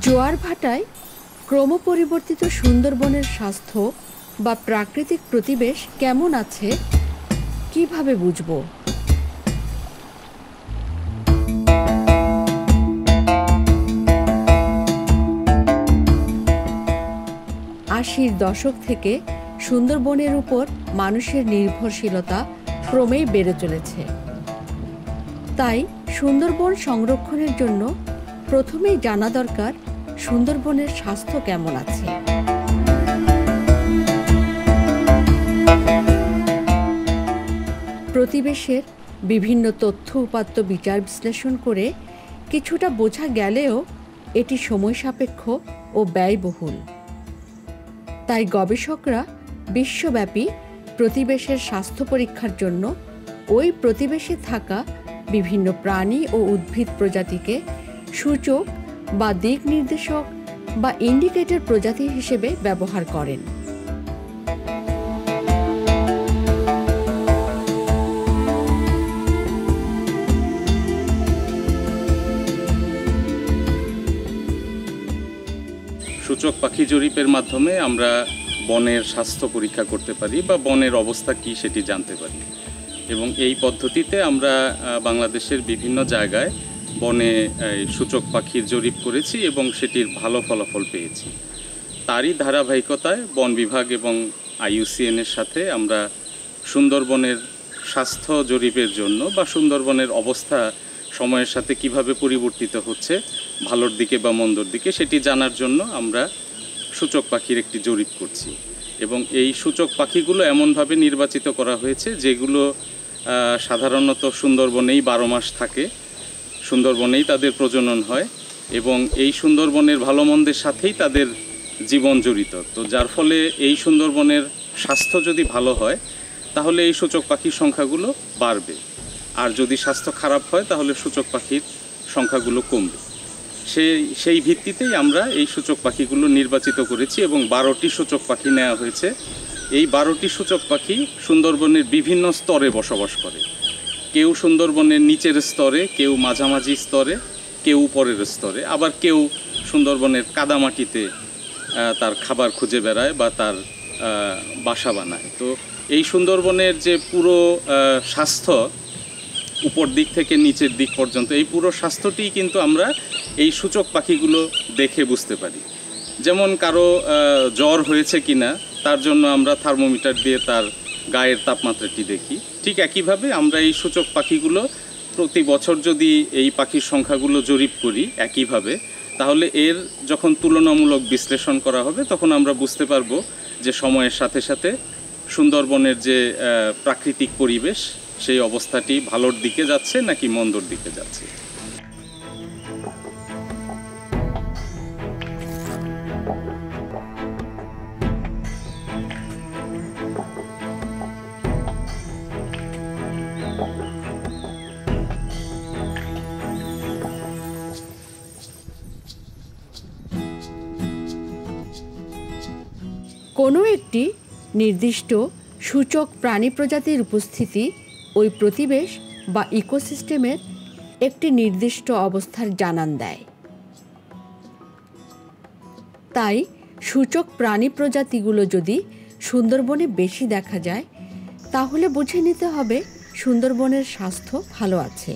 জোয়ার ভাটায় ক্রমপরিবর্তিত সুন্দরবনের স্বাস্থ্য বা প্রাকৃতিক প্রতিবেশ কেমন আছে কিভাবে বুঝব? ৮০-র দশক থেকে সুন্দরবনের উপর মানুষের নির্ভরশীলতা ক্রমেই বেড়ে চলেছে। তাই সুন্দরবন সংরক্ষণের জন্য প্রথমেই জানা দরকার সুন্দরবনের স্বাস্থ্য কেমন আছে। প্রতিবেশের বিভিন্ন তথ্য উপাত্ত বিচার বিশ্লেষণ করে কিছুটা বোঝা গেলেও এটি সময় সাপেক্ষ ও ব্যয়বহুল। তাই গবেষকরা বিশ্বব্যাপী প্রতিবেশের স্বাস্থ্য পরীক্ষার জন্য ওই প্রতিবেশে থাকা বিভিন্ন প্রাণী ও উদ্ভিদ প্রজাতিকে সূচক বা দিক নির্দেশক বা ইন্ডিকেটর প্রজাতি হিসেবে ব্যবহার করেন। সূচক পাখি জরিপের মাধ্যমে আমরা বনের স্বাস্থ্য পরীক্ষা করতে পারি বা বনের অবস্থা কী সেটি জানতে পারি, এবং এই পদ্ধতিতে আমরা বাংলাদেশের বিভিন্ন জায়গায় বনে সূচক পাখির জরিপ করেছি এবং সেটির ভালো ফলাফল পেয়েছি। তারই ধারাবাহিকতায় বন বিভাগ এবং IUCN-এর সাথে আমরা সুন্দরবনের স্বাস্থ্য জরিপের জন্য বা সুন্দরবনের অবস্থা সময়ের সাথে কিভাবে পরিবর্তিত হচ্ছে ভালোর দিকে বা মন্দর দিকে সেটি জানার জন্য আমরা সূচক পাখির একটি জরিপ করছি। এবং এই সূচক পাখিগুলো এমনভাবে নির্বাচিত করা হয়েছে যেগুলো সাধারণত সুন্দরবনেই 12 মাস থাকে, সুন্দরবনেই তাদের প্রজনন হয় এবং এই সুন্দরবনের ভালো মন্দের সাথেই তাদের জীবন জড়িত। তো যার ফলে এই সুন্দরবনের স্বাস্থ্য যদি ভালো হয় তাহলে এই সূচক পাখির সংখ্যাগুলো বাড়বে, আর যদি স্বাস্থ্য খারাপ হয় তাহলে সূচক পাখির সংখ্যাগুলো কমবে। সেই ভিত্তিতেই আমরা এই সূচক পাখিগুলো নির্বাচিত করেছি এবং 12টি সূচক পাখি নেওয়া হয়েছে। এই 12টি সূচক পাখি সুন্দরবনের বিভিন্ন স্তরে বসবাস করে। কেউ সুন্দরবনের নিচের স্তরে, কেউ মাঝামাঝি স্তরে, কেউ উপরের স্তরে, আবার কেউ সুন্দরবনের কাদামাটিতে তার খাবার খুঁজে বেড়ায় বা তার বাসা বানায়। তো এই সুন্দরবনের যে পুরো স্বাস্থ্য উপর দিক থেকে নিচের দিক পর্যন্ত, এই পুরো স্বাস্থ্যটি কিন্তু আমরা এই সূচক পাখিগুলো দেখে বুঝতে পারি। যেমন কারো জ্বর হয়েছে কিনা তার জন্য আমরা থার্মোমিটার দিয়ে তার গায়ের তাপমাত্রাটি দেখি, ঠিক একইভাবে আমরা এই সূচক পাখিগুলো প্রতি বছর যদি এই পাখির সংখ্যাগুলো জরিপ করি একইভাবে, তাহলে এর যখন তুলনামূলক বিশ্লেষণ করা হবে তখন আমরা বুঝতে পারবো যে সময়ের সাথে সাথে সুন্দরবনের যে প্রাকৃতিক পরিবেশ সেই অবস্থাটি ভালোর দিকে যাচ্ছে নাকি মন্দর দিকে যাচ্ছে। কোনো একটি নির্দিষ্ট সূচক প্রাণী প্রজাতির উপস্থিতি ওই প্রতিবেশ বা ইকোসিস্টেমের একটি নির্দিষ্ট অবস্থার জানান দেয়। তাই সূচক প্রাণী প্রজাতিগুলো যদি সুন্দরবনে বেশি দেখা যায় তাহলে বুঝে নিতে হবে সুন্দরবনের স্বাস্থ্য ভালো আছে।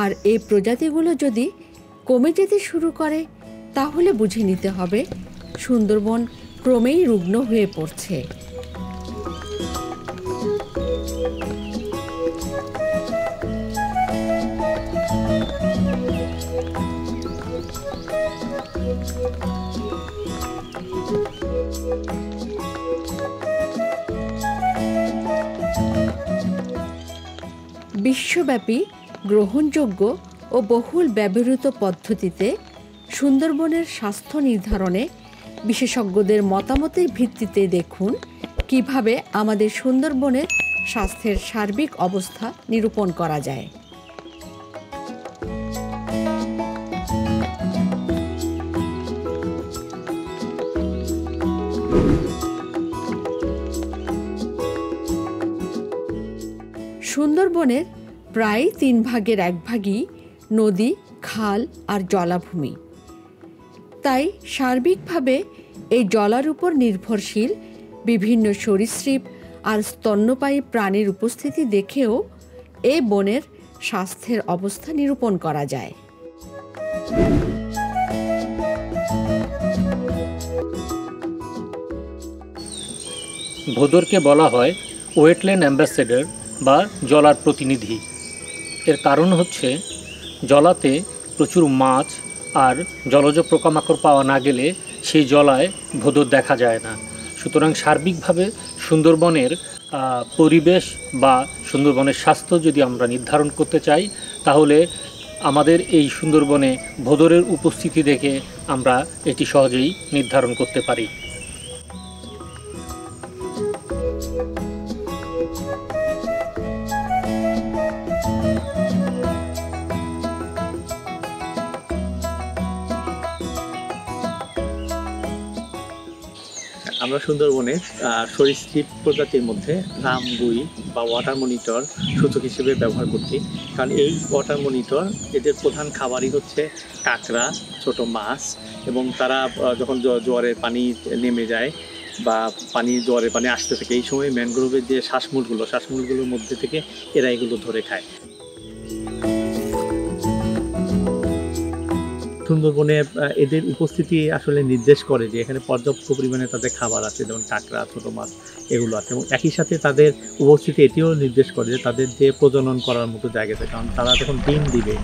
আর এই প্রজাতিগুলো যদি কমে যেতে শুরু করে তাহলে বুঝে নিতে হবে সুন্দরবন ক্রমেই রুগ্ন হয়ে পড়ছে। বিশ্বব্যাপী গ্রহণযোগ্য ও বহুল ব্যবহৃত পদ্ধতিতে সুন্দরবনের স্বাস্থ্য নির্ধারণে বিশেষজ্ঞদের মতামতের ভিত্তিতে দেখুন কিভাবে আমাদের সুন্দরবনের স্বাস্থ্যের সার্বিক অবস্থা নিরূপণ করা যায়। সুন্দরবনের প্রায় 3 ভাগের 1 ভাগই নদী, খাল আর জলাভূমি। তাই সার্বিকভাবে এই জলার উপর নির্ভরশীল বিভিন্ন সরীসৃপ আর স্তন্যপায়ী প্রাণীর উপস্থিতি দেখেও এই বনের স্বাস্থ্যের অবস্থা নিরূপণ করা যায়। ভোদরকে বলা হয় ওয়েটল্যান্ড অ্যাম্বাসেডর বা জলার প্রতিনিধি। এর কারণ হচ্ছে জলাতে প্রচুর মাছ আর জলজ পোকামাকড় পাওয়া না গেলে সেই জলায় ভোদর দেখা যায় না। সুতরাং সার্বিকভাবে সুন্দরবনের পরিবেশ বা সুন্দরবনের স্বাস্থ্য যদি আমরা নির্ধারণ করতে চাই, তাহলে আমাদের এই সুন্দরবনে ভোদরের উপস্থিতি দেখে আমরা এটি সহজেই নির্ধারণ করতে পারি। আমরা সুন্দরবনে সরীসৃপ প্রজাতির মধ্যে রামগুই বা ওয়াটার মনিটর সূচক হিসেবে ব্যবহার করছি। কারণ এই ওয়াটার মনিটর এদের প্রধান খাবারই হচ্ছে কাঁকড়া, ছোট মাছ, এবং তারা যখন জোয়ারের পানি নেমে যায় বা জোয়ারের পানি আসতে থাকে, এই সময় ম্যানগ্রোভের যে শ্বাসমূলগুলোর মধ্যে থেকে এরা এগুলো ধরে খায়। সুন্দরবনে এদের উপস্থিতি আসলে নির্দেশ করে যে এখানে পর্যাপ্ত পরিমাণে তাদের খাবার আছে, যেমন কাঁকড়া, ছোটো মাছ এগুলো আছে, এবং একই সাথে তাদের উপস্থিতি এটিও নির্দেশ করে যে তাদের যে প্রজনন করার মতো জায়গাতে, কারণ তারা যখন ডিম দিবে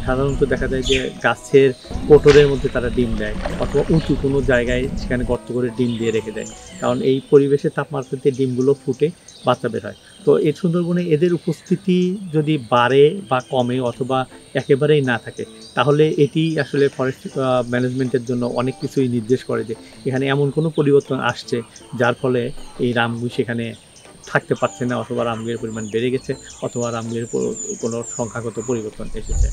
সাধারণত দেখা যায় যে গাছের কোটরের মধ্যে তারা ডিম দেয়, অথবা উঁচু কোনো জায়গায় সেখানে গর্ত করে ডিম দিয়ে রেখে দেয়, কারণ এই পরিবেশের তাপমাত্রাতে ডিমগুলো ফুটে বাচ্চা বের হয়। তো এই সুন্দরবনে এদের উপস্থিতি যদি বাড়ে বা কমে অথবা একেবারেই না থাকে, তাহলে এটি আসলে ফরেস্ট ম্যানেজমেন্টের জন্য অনেক কিছুই নির্দেশ করে যে এখানে এমন কোনো পরিবর্তন আসছে যার ফলে এই রামগুই সেখানে থাকতে পারছে না, অথবা রামগুইয়ের পরিমাণ বেড়ে গেছে, অথবা রামগুইয়ের কোনো সংখ্যাগত পরিবর্তন এসেছে।